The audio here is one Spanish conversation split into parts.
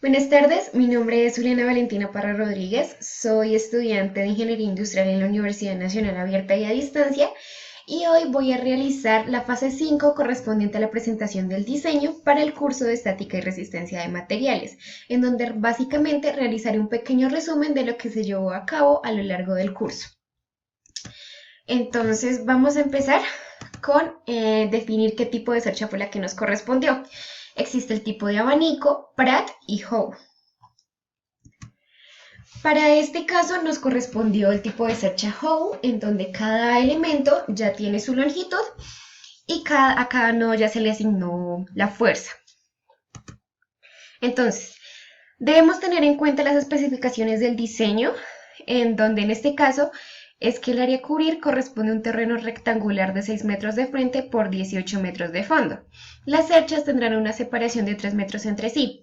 Buenas tardes, mi nombre es Juliana Valentina Parra Rodríguez, soy estudiante de Ingeniería Industrial en la Universidad Nacional Abierta y a Distancia y hoy voy a realizar la fase 5 correspondiente a la presentación del diseño para el curso de Estática y Resistencia de Materiales, en donde básicamente realizaré un pequeño resumen de lo que se llevó a cabo a lo largo del curso. Entonces vamos a empezar con definir qué tipo de cercha fue la que nos correspondió. Existe el tipo de abanico, Pratt y Howe. Para este caso nos correspondió el tipo de cercha Howe, en donde cada elemento ya tiene su longitud y a cada nodo ya se le asignó la fuerza. Entonces, debemos tener en cuenta las especificaciones del diseño, en donde en este caso es que el área a cubrir corresponde a un terreno rectangular de 6 metros de frente por 18 metros de fondo. Las cerchas tendrán una separación de 3 metros entre sí.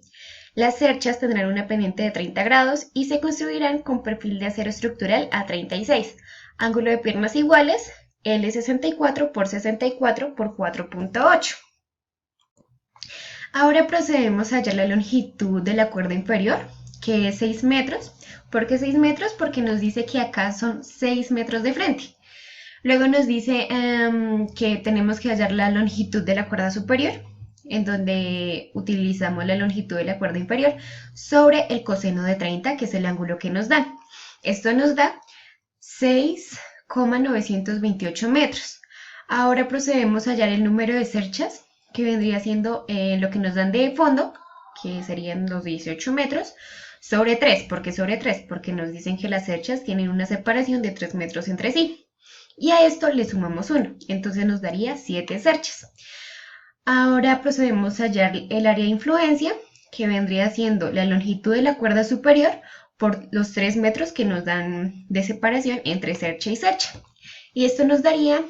Las cerchas tendrán una pendiente de 30 grados y se construirán con perfil de acero estructural A36, ángulo de piernas iguales, L64 por 64 por 4.8. Ahora procedemos a hallar la longitud de la cuerda inferior, que es 6 metros. ¿Por qué 6 metros? Porque nos dice que acá son 6 metros de frente. Luego nos dice que tenemos que hallar la longitud de la cuerda superior, en donde utilizamos la longitud de la cuerda inferior sobre el coseno de 30, que es el ángulo que nos dan. Esto nos da 6,928 metros. Ahora procedemos a hallar el número de cerchas, que vendría siendo lo que nos dan de fondo, que serían los 18 metros, sobre 3. ¿Por qué sobre 3? Porque nos dicen que las cerchas tienen una separación de 3 metros entre sí. Y a esto le sumamos 1, entonces nos daría 7 cerchas. Ahora procedemos a hallar el área de influencia, que vendría siendo la longitud de la cuerda superior por los 3 metros que nos dan de separación entre cercha y cercha. Y esto nos daría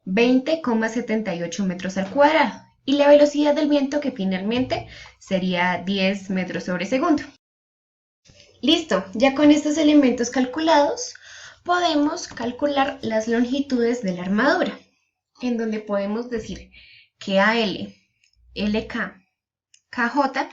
20,78 metros al cuadrado. Y la velocidad del viento, que finalmente sería 10 metros sobre segundo. Listo, ya con estos elementos calculados, podemos calcular las longitudes de la armadura, en donde podemos decir que AL, LK, KJ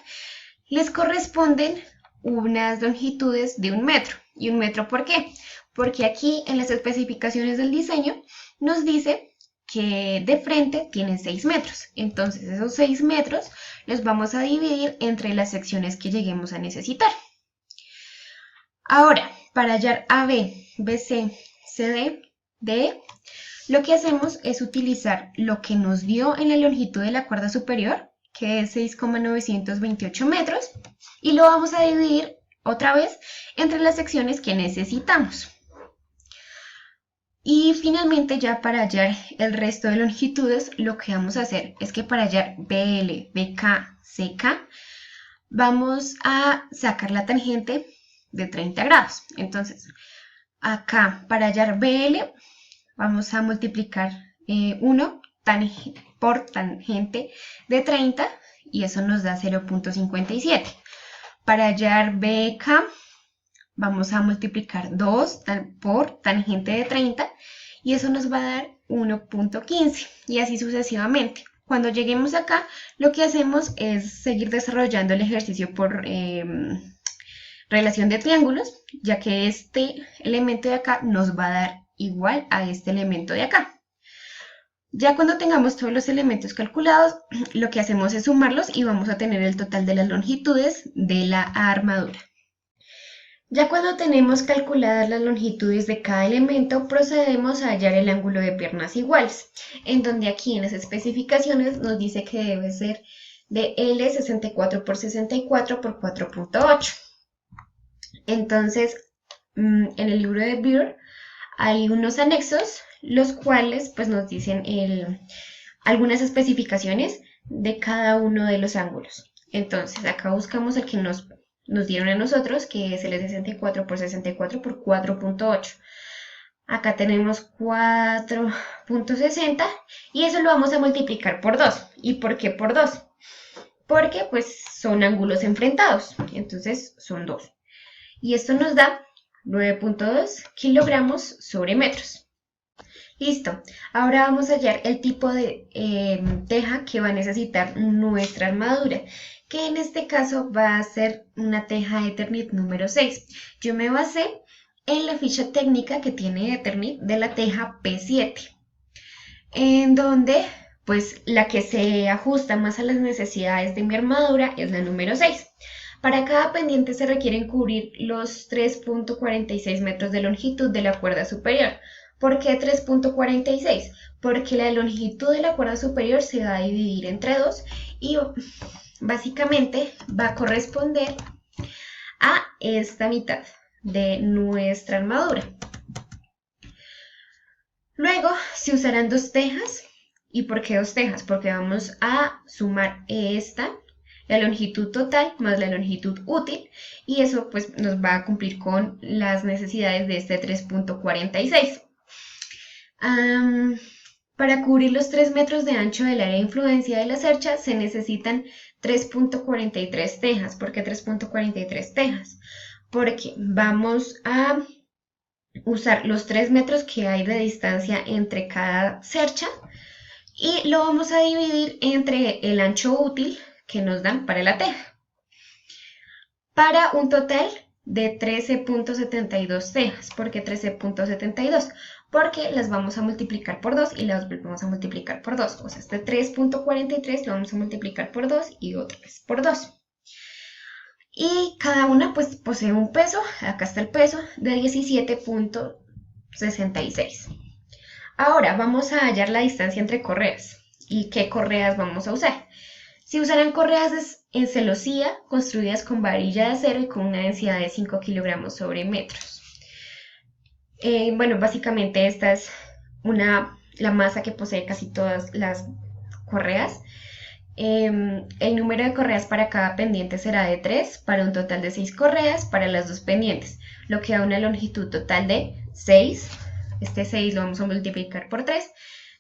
les corresponden unas longitudes de 1 metro. ¿Y 1 metro por qué? Porque aquí en las especificaciones del diseño nos dice que de frente tienen 6 metros. Entonces esos 6 metros los vamos a dividir entre las secciones que lleguemos a necesitar. Ahora, para hallar AB, BC, CD, DE, lo que hacemos es utilizar lo que nos dio en la longitud de la cuerda superior, que es 6,928 metros, y lo vamos a dividir otra vez entre las secciones que necesitamos. Y finalmente, ya para hallar el resto de longitudes, lo que vamos a hacer es que para hallar BL, BK, CK, vamos a sacar la tangente de 30 grados. Entonces, acá para hallar BL vamos a multiplicar 1 por tangente de 30 y eso nos da 0,57. Para hallar BK vamos a multiplicar 2 por tangente de 30 y eso nos va a dar 1,15 y así sucesivamente. Cuando lleguemos acá, lo que hacemos es seguir desarrollando el ejercicio por relación de triángulos, ya que este elemento de acá nos va a dar igual a este elemento de acá. Ya cuando tengamos todos los elementos calculados, lo que hacemos es sumarlos y vamos a tener el total de las longitudes de la armadura. Ya cuando tenemos calculadas las longitudes de cada elemento, procedemos a hallar el ángulo de piernas iguales, en donde aquí en las especificaciones nos dice que debe ser de L64 por 64 por 4.8. Entonces, en el libro de Beer hay unos anexos, los cuales pues, nos dicen algunas especificaciones de cada uno de los ángulos. Entonces, acá buscamos el que nos dieron a nosotros, que es el 64 por 64 por 4.8. Acá tenemos 4.60 y eso lo vamos a multiplicar por 2. ¿Y por qué por 2? Porque pues son ángulos enfrentados, entonces son 2. Y esto nos da 9.2 kilogramos sobre metros. Listo. Ahora vamos a hallar el tipo de teja que va a necesitar nuestra armadura, que en este caso va a ser una teja Eternit número 6. Yo me basé en la ficha técnica que tiene Eternit de la teja P7, en donde pues la que se ajusta más a las necesidades de mi armadura es la número 6. Para cada pendiente se requieren cubrir los 3.46 metros de longitud de la cuerda superior. ¿Por qué 3.46? Porque la longitud de la cuerda superior se va a dividir entre 2 y básicamente va a corresponder a esta mitad de nuestra armadura. Luego se usarán 2 tejas. ¿Y por qué 2 tejas? Porque vamos a sumar la longitud total más la longitud útil, y eso pues nos va a cumplir con las necesidades de este 3.46. Para cubrir los 3 metros de ancho del área de influencia de la cercha se necesitan 3.43 tejas. ¿Por qué 3.43 tejas? Porque vamos a usar los 3 metros que hay de distancia entre cada cercha y lo vamos a dividir entre el ancho útil que nos dan para la teja, para un total de 13.72 tejas. ¿Por qué 13.72? Porque las vamos a multiplicar por 2 y las vamos a multiplicar por 2. O sea, este 3.43 lo vamos a multiplicar por 2 y otra vez por 2. Y cada una pues posee un peso, acá está el peso, de 17.66. Ahora vamos a hallar la distancia entre correas y qué correas vamos a usar. Se usarán correas en celosía construidas con varilla de acero y con una densidad de 5 kilogramos sobre metros. Bueno, básicamente esta es la masa que posee casi todas las correas. El número de correas para cada pendiente será de 3, para un total de 6 correas para las 2 pendientes, lo que da una longitud total de 6. Este 6 lo vamos a multiplicar por 3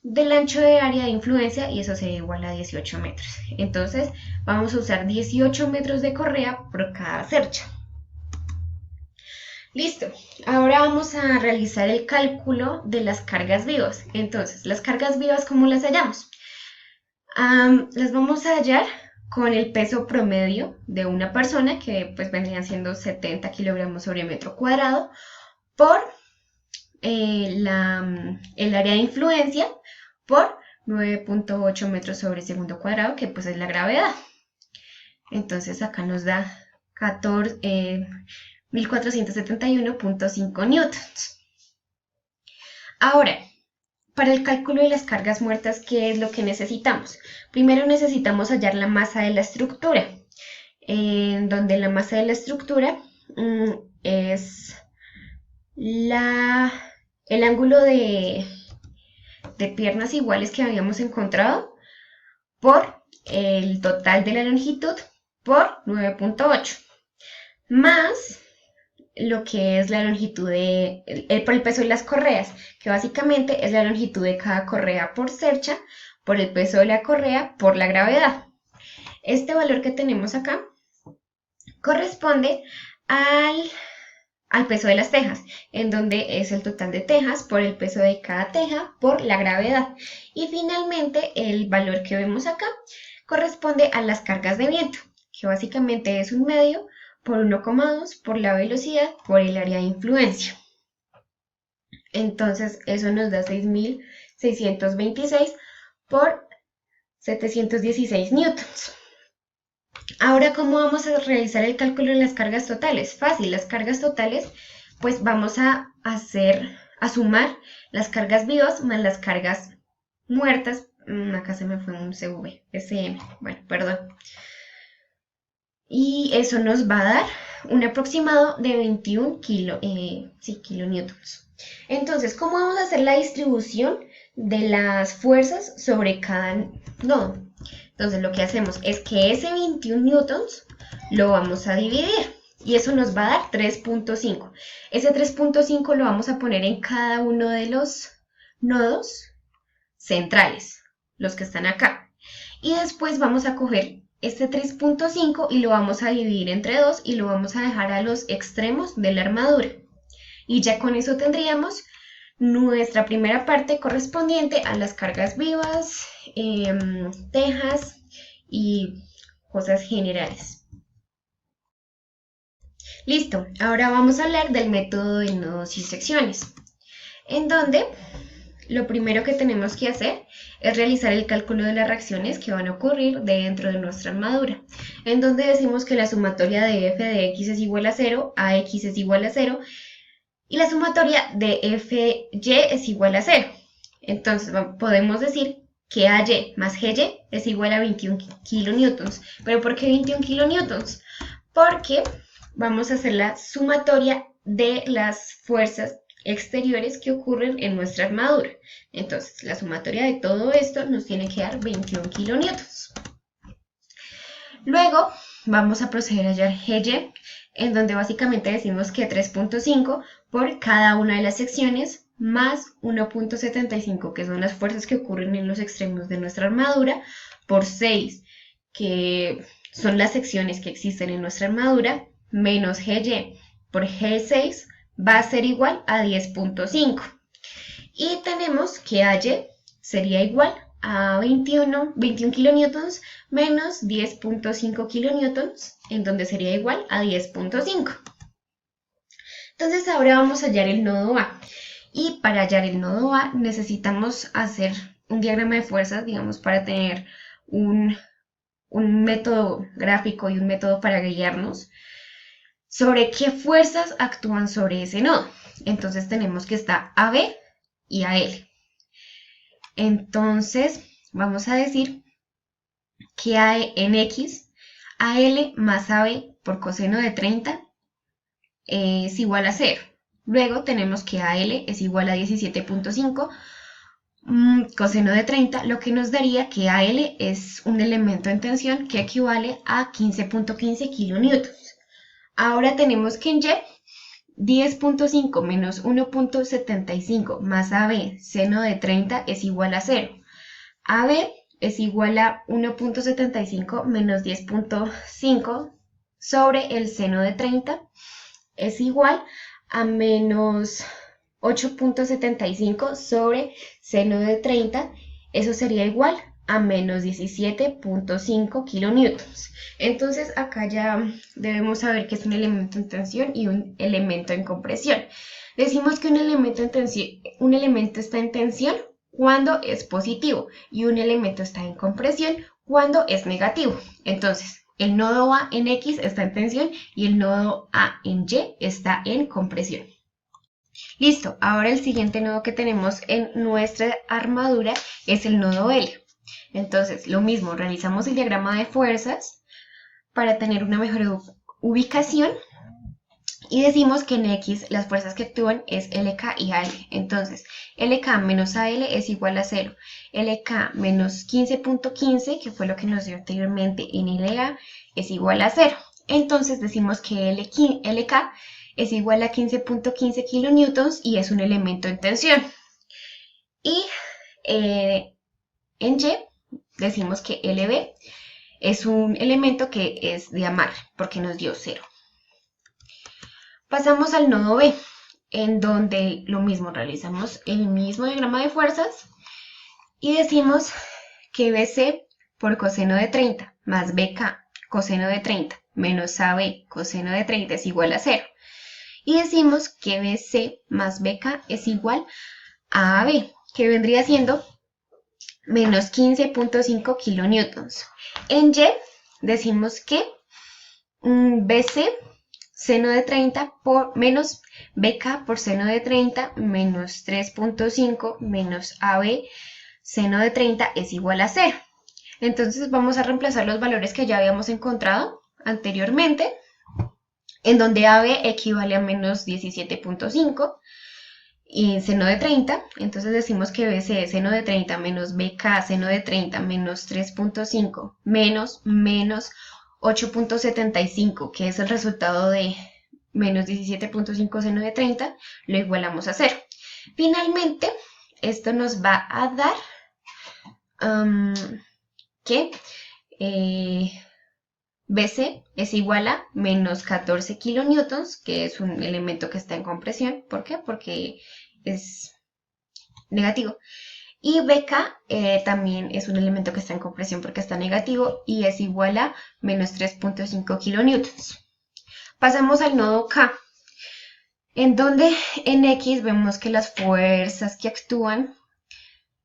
del ancho de área de influencia y eso sería igual a 18 metros. Entonces vamos a usar 18 metros de correa por cada cercha. Listo, ahora vamos a realizar el cálculo de las cargas vivas. Entonces, las cargas vivas, ¿cómo las hallamos? Las vamos a hallar con el peso promedio de una persona, que pues vendrían siendo 70 kilogramos sobre metro cuadrado, por el área de influencia, por 9.8 metros sobre segundo cuadrado, que pues es la gravedad. Entonces acá nos da 1471.5 newtons. Ahora, para el cálculo de las cargas muertas, ¿qué es lo que necesitamos? Primero necesitamos hallar la masa de la estructura, en donde la masa de la estructura es el ángulo de piernas iguales que habíamos encontrado por el total de la longitud por 9.8 más lo que es la longitud por el peso de las correas, que básicamente es la longitud de cada correa por cercha, por el peso de la correa, por la gravedad. Este valor que tenemos acá corresponde al peso de las tejas, en donde es el total de tejas por el peso de cada teja por la gravedad. Y finalmente el valor que vemos acá corresponde a las cargas de viento, que básicamente es un medio por 1,2 por la velocidad por el área de influencia. Entonces eso nos da 6.626 por 716 newtons. Ahora, ¿cómo vamos a realizar el cálculo de las cargas totales? Fácil, las cargas totales, pues vamos a sumar las cargas vivas más las cargas muertas. Acá se me fue un SM, bueno, perdón. Y eso nos va a dar un aproximado de 21 kilonewtons. Entonces, ¿cómo vamos a hacer la distribución de las fuerzas sobre cada nodo? Entonces, lo que hacemos es que ese 21 newtons lo vamos a dividir y eso nos va a dar 3.5. Ese 3.5 lo vamos a poner en cada uno de los nodos centrales, los que están acá. Y después vamos a coger este 3.5 y lo vamos a dividir entre 2 y lo vamos a dejar a los extremos de la armadura. Y ya con eso tendríamos nuestra primera parte correspondiente a las cargas vivas, tejas y cosas generales. Listo, ahora vamos a hablar del método de nodos y secciones, en donde lo primero que tenemos que hacer es realizar el cálculo de las reacciones que van a ocurrir dentro de nuestra armadura, en donde decimos que la sumatoria de f de x es igual a 0, ax es igual a 0, y la sumatoria de fy es igual a 0. Entonces podemos decir que AY más GY es igual a 21 kilonewtons. ¿Pero por qué 21 kilonewtons? Porque vamos a hacer la sumatoria de las fuerzas exteriores que ocurren en nuestra armadura. Entonces, la sumatoria de todo esto nos tiene que dar 21 kilonewtons. Luego, vamos a proceder a hallar GY, en donde básicamente decimos que 3.5 por cada una de las secciones más 1.75, que son las fuerzas que ocurren en los extremos de nuestra armadura, por 6, que son las secciones que existen en nuestra armadura, menos GY por G6 va a ser igual a 10.5. Y tenemos que AY sería igual a 21 kilonewtons menos 10.5 kilonewtons, en donde sería igual a 10.5. Entonces ahora vamos a hallar el nodo A. Y para hallar el nodo A necesitamos hacer un diagrama de fuerzas, digamos, para tener un método gráfico y un método para guiarnos sobre qué fuerzas actúan sobre ese nodo. Entonces tenemos que está AB y AL. Entonces vamos a decir que en X, AL más AB por coseno de 30 es igual a 0. Luego tenemos que AL es igual a 17.5 coseno de 30, lo que nos daría que AL es un elemento en tensión que equivale a 15.15 kilonewtons. Ahora tenemos que en Y 10.5 menos 1.75 más AB seno de 30 es igual a 0. AB es igual a 1.75 menos 10.5 sobre el seno de 30 es igual a menos 8.75 sobre seno de 30, eso sería igual a menos 17.5 kilonewtons. Entonces acá ya debemos saber que es un elemento en tensión y un elemento en compresión. Decimos que un elemento está en tensión cuando es positivo y un elemento está en compresión cuando es negativo. Entonces, el nodo A en X está en tensión y el nodo A en Y está en compresión. Listo, ahora el siguiente nodo que tenemos en nuestra armadura es el nodo L. Entonces, lo mismo, realizamos el diagrama de fuerzas para tener una mejor ubicación y decimos que en X las fuerzas que actúan es LK y AL. Entonces, LK menos AL es igual a 0. LK menos 15.15, que fue lo que nos dio anteriormente en LA, es igual a 0. Entonces decimos que LK es igual a 15.15 kilonewtons y es un elemento en tensión. Y en Y decimos que LB es un elemento que es de amarre, porque nos dio 0. Pasamos al nodo B, en donde lo mismo, realizamos el mismo diagrama de fuerzas y decimos que BC por coseno de 30 más BK coseno de 30 menos AB coseno de 30 es igual a 0. Y decimos que BC más BK es igual a AB, que vendría siendo menos 15.5 kilonewtons. En Y decimos que BC seno de 30 por menos BK por seno de 30 menos 3.5 menos AB seno de 30 es igual a 0. Entonces vamos a reemplazar los valores que ya habíamos encontrado anteriormente, en donde AB equivale a menos 17.5 y seno de 30. Entonces decimos que BC es seno de 30 menos BK seno de 30 menos 3.5 menos 8.75, que es el resultado de menos 17.5 seno de 30, lo igualamos a 0. Finalmente, esto nos va a dar que BC es igual a menos 14 kilonewtons, que es un elemento que está en compresión. ¿Por qué? Porque es negativo. Y BK también es un elemento que está en compresión porque está negativo y es igual a menos 3.5 kilonewtons. Pasamos al nodo K, en donde en X vemos que las fuerzas que actúan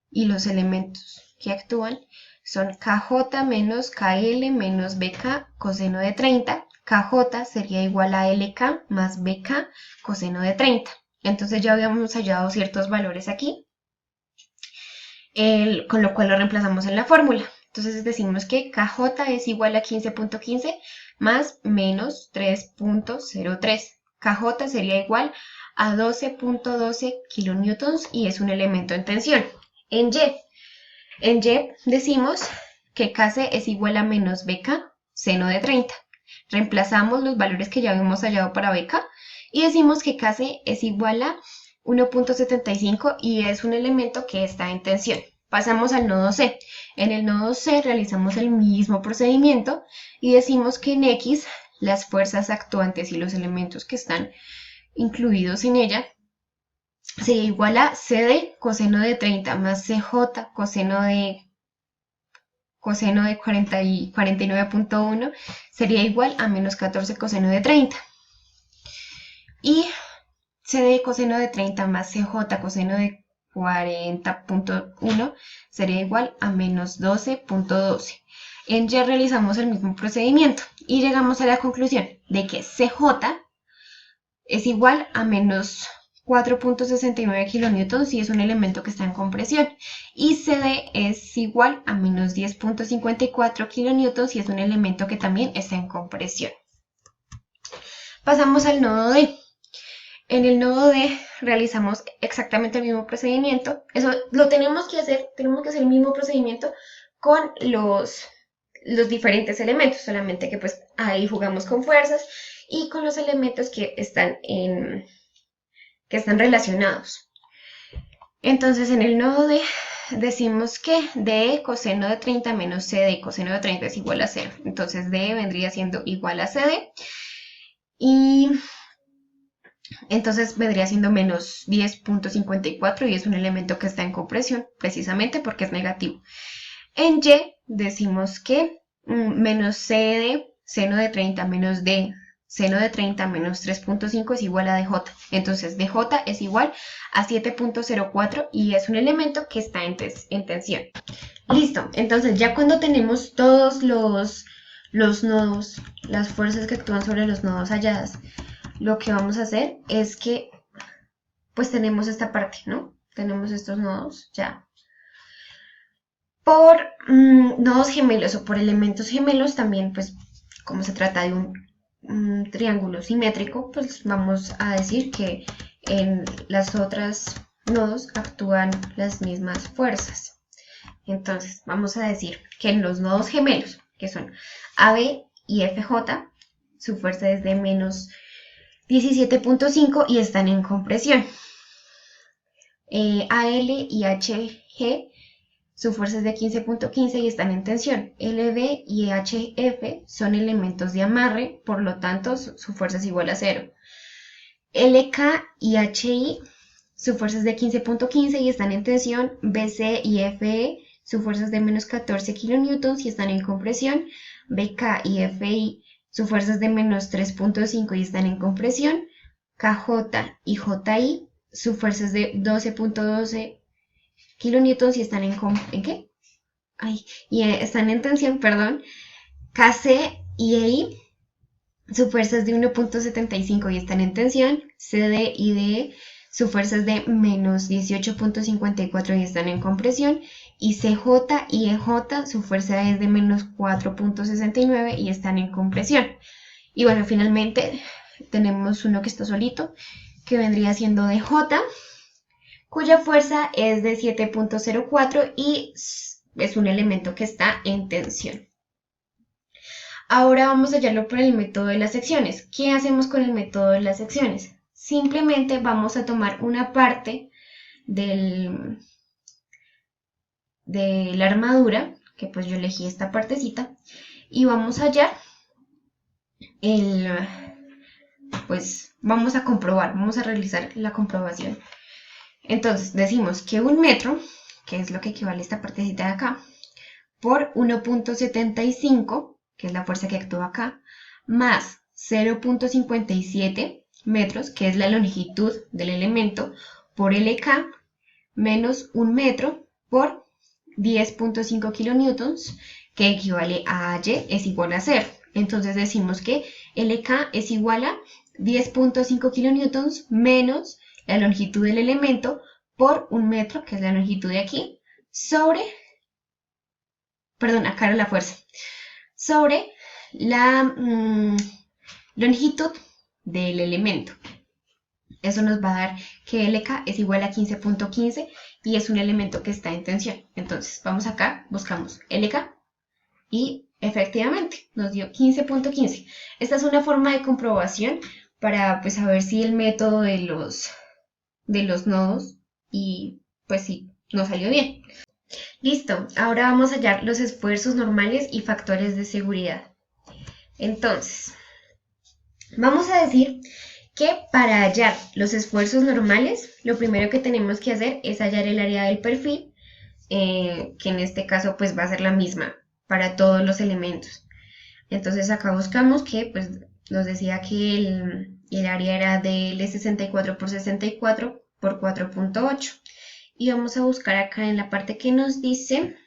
y los elementos que actúan son KJ menos KL menos BK coseno de 30. KJ sería igual a LK más BK coseno de 30. Entonces ya habíamos hallado ciertos valores aquí, con lo cual lo reemplazamos en la fórmula. Entonces decimos que KJ es igual a 15.15 más menos 3.03. KJ sería igual a 12.12 kilonewtons y es un elemento en tensión. En Y decimos que Kc es igual a menos BK seno de 30. Reemplazamos los valores que ya habíamos hallado para BK y decimos que Kc es igual a 1.75 y es un elemento que está en tensión. Pasamos al nodo C. En el nodo C realizamos el mismo procedimiento y decimos que en X las fuerzas actuantes y los elementos que están incluidos en ella sería igual a CD coseno de 30 más CJ coseno de 49.1 sería igual a menos 14 coseno de 30. Y CD coseno de 30 más CJ coseno de 40.1 sería igual a menos 12.12. En Y realizamos el mismo procedimiento y llegamos a la conclusión de que CJ es igual a menos 4.69 kilonewtons si es un elemento que está en compresión y CD es igual a menos 10.54 kilonewtons si es un elemento que también está en compresión. Pasamos al nodo D. En el nodo D realizamos exactamente el mismo procedimiento. Eso lo tenemos que hacer el mismo procedimiento con los diferentes elementos, solamente que pues ahí jugamos con fuerzas y con los elementos que están relacionados. Entonces en el nodo D decimos que DE coseno de 30 menos CD coseno de 30 es igual a 0. Entonces DE vendría siendo igual a CD y entonces vendría siendo menos 10.54 y es un elemento que está en compresión precisamente porque es negativo. En Y decimos que menos CD seno de 30 menos D seno de 30 menos 3.5 es igual a DJ. Entonces DJ es igual a 7.04 y es un elemento que está en tensión. Listo, entonces ya cuando tenemos todos los nodos, las fuerzas que actúan sobre los nodos halladas, lo que vamos a hacer es que pues tenemos esta parte, ¿no? Tenemos estos nodos ya. Por nodos gemelos o por elementos gemelos también, pues como se trata de un triángulo simétrico, pues vamos a decir que en las otras nodos actúan las mismas fuerzas. Entonces, vamos a decir que en los nodos gemelos, que son AB y FJ, su fuerza es de menos 17.5 y están en compresión. AL y HG, su fuerza es de 15.15 y están en tensión. LB y HF son elementos de amarre, por lo tanto su fuerza es igual a 0. LK y HI, su fuerza es de 15.15 y están en tensión. BC y FE, su fuerza es de menos 14 kilonewtons y están en compresión. BK y FI, su fuerza es de menos 3.5 y están en compresión. KJ y JI, su fuerza es de 12.12 kilonewtons y están están en tensión, perdón. KC y EI, su fuerza es de 1.75 y están en tensión. CD y DE, su fuerza es de menos 18.54 y están en compresión. Y CJ y EJ, su fuerza es de menos 4.69 y están en compresión. Y bueno, finalmente tenemos uno que está solito, que vendría siendo DJ, cuya fuerza es de 7.04 y es un elemento que está en tensión. Ahora vamos a hallarlo por el método de las secciones. ¿Qué hacemos con el método de las secciones? Simplemente vamos a tomar una parte de la armadura, que pues yo elegí esta partecita, y vamos a hallar pues vamos a comprobar, vamos a realizar la comprobación. Entonces decimos que 1 metro, que es lo que equivale a esta partecita de acá, por 1.75, que es la fuerza que actúa acá, más 0.57 metros, que es la longitud del elemento, por LK, menos 1 metro por 10.5 kilonewtons, que equivale a Y es igual a 0. Entonces decimos que LK es igual a 10.5 kilonewtons menos la longitud del elemento por 1 metro, que es la longitud de aquí, sobre, perdón, acá era la fuerza, sobre la longitud del elemento. Eso nos va a dar que LK es igual a 15.15 y es un elemento que está en tensión. Entonces, vamos acá, buscamos LK y efectivamente nos dio 15.15. Esta es una forma de comprobación para pues saber si el método de los nodos y pues sí, nos salió bien. Listo, ahora vamos a hallar los esfuerzos normales y factores de seguridad. Entonces, vamos a decir que para hallar los esfuerzos normales, lo primero que tenemos que hacer es hallar el área del perfil, que en este caso pues va a ser la misma para todos los elementos. Entonces acá buscamos que pues nos decía que el área era de L64 por 64 por 4.8. Y vamos a buscar acá en la parte que nos dice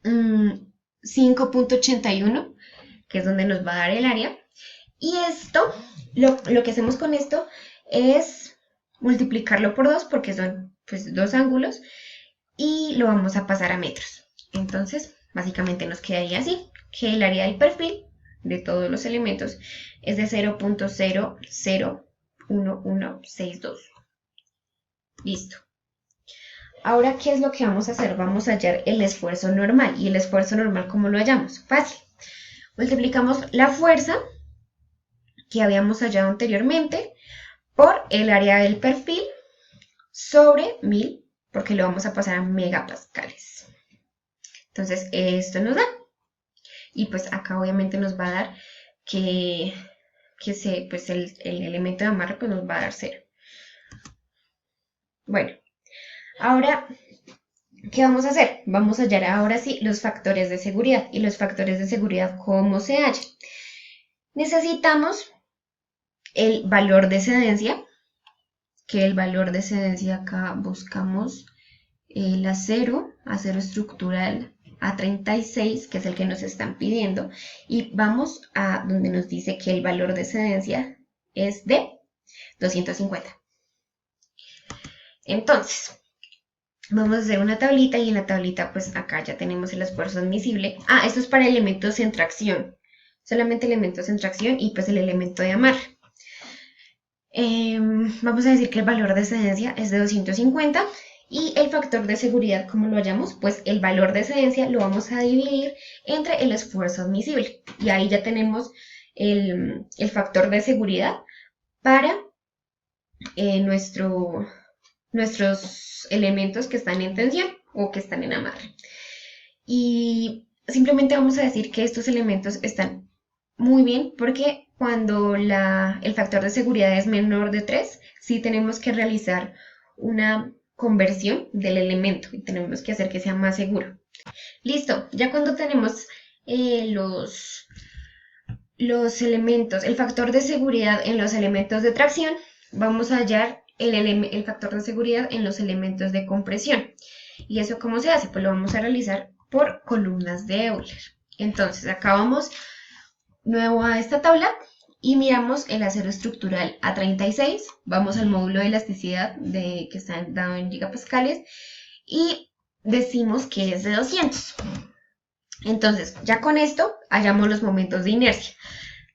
5.81, que es donde nos va a dar el área. Y esto, lo que hacemos con esto es multiplicarlo por 2 porque son pues 2 ángulos y lo vamos a pasar a metros. Entonces, básicamente nos quedaría así, que el área del perfil de todos los elementos es de 0.001162. Listo. Ahora, ¿qué es lo que vamos a hacer? Vamos a hallar el esfuerzo normal. ¿Y el esfuerzo normal cómo lo hallamos? Fácil. Multiplicamos la fuerza que habíamos hallado anteriormente por el área del perfil sobre 1000, porque lo vamos a pasar a megapascales. Entonces, esto nos da. Y pues acá obviamente nos va a dar que pues el elemento de amarre pues nos va a dar 0. Bueno, ahora, ¿qué vamos a hacer? Vamos a hallar ahora sí los factores de seguridad. ¿Y los factores de seguridad cómo se hallan? Necesitamos el valor de excedencia, que el valor de excedencia acá buscamos el acero estructural A36, que es el que nos están pidiendo, y vamos a donde nos dice que el valor de excedencia es de 250. Entonces, vamos a hacer una tablita y en la tablita pues acá ya tenemos el esfuerzo admisible. Esto es para elementos en tracción, solamente elementos en tracción y pues el elemento de amarre. Vamos a decir que el valor de excedencia es de 250 y el factor de seguridad, ¿cómo lo hallamos? Pues el valor de excedencia lo vamos a dividir entre el esfuerzo admisible y ahí ya tenemos el factor de seguridad para nuestros elementos que están en tensión o que están en amarre. Y simplemente vamos a decir que estos elementos están muy bien porque cuando el factor de seguridad es menor de 3, sí tenemos que realizar una conversión del elemento y tenemos que hacer que sea más seguro. Listo, ya cuando tenemos los elementos, el factor de seguridad en los elementos de tracción, vamos a hallar el factor de seguridad en los elementos de compresión. ¿Y eso cómo se hace? Pues lo vamos a realizar por columnas de Euler. Entonces, acá vamos nuevo a esta tabla y miramos el acero estructural A36, vamos al módulo de elasticidad que está dado en gigapascales y decimos que es de 200. Entonces, ya con esto hallamos los momentos de inercia.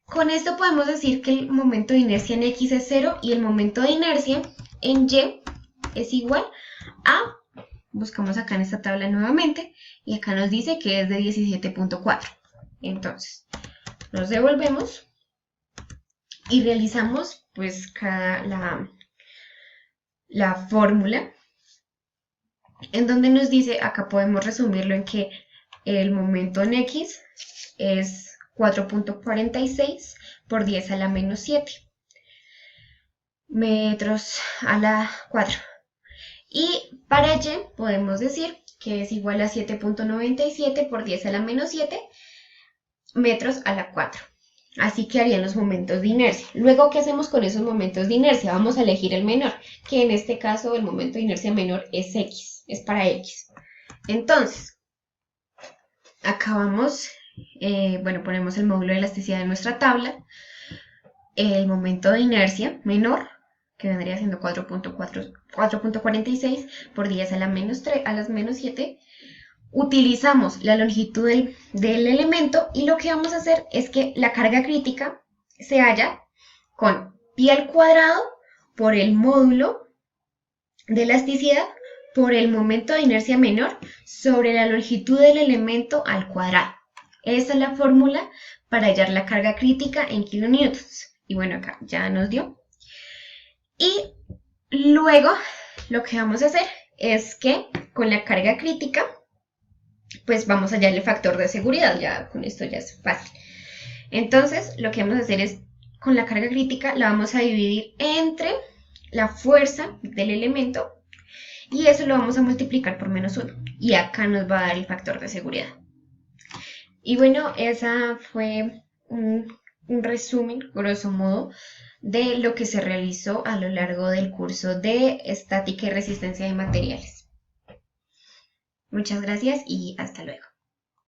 Con esto podemos decir que el momento de inercia en X es 0 y el momento de inercia en Y es igual a, buscamos acá en esta tabla nuevamente, y acá nos dice que es de 17.4. Entonces, nos devolvemos y realizamos pues la fórmula en donde nos dice, acá podemos resumirlo en que el momento en X es 4.46 por 10 a la menos 7 metros a la 4. Y para Y podemos decir que es igual a 7.97 por 10 a la menos 7 metros a la 4. Así que harían los momentos de inercia. Luego, ¿qué hacemos con esos momentos de inercia? Vamos a elegir el menor, que en este caso el momento de inercia menor es X, es para X. Entonces, acabamos, ponemos el módulo de elasticidad en nuestra tabla. El momento de inercia menor, que vendría siendo 4.46 por 10 a la menos 3, a las menos 7, utilizamos la longitud del elemento y lo que vamos a hacer es que la carga crítica se halla con pi al cuadrado por el módulo de elasticidad por el momento de inercia menor sobre la longitud del elemento al cuadrado. Esa es la fórmula para hallar la carga crítica en kilonewtons. Y bueno, acá ya nos dio. Y luego lo que vamos a hacer es que con la carga crítica pues vamos a hallar el factor de seguridad, ya con esto ya es fácil. Entonces, lo que vamos a hacer es, con la carga crítica, la vamos a dividir entre la fuerza del elemento y eso lo vamos a multiplicar por menos 1. Y acá nos va a dar el factor de seguridad. Y bueno, esa fue un resumen, grosso modo, de lo que se realizó a lo largo del curso de estática y resistencia de materiales. Muchas gracias y hasta luego.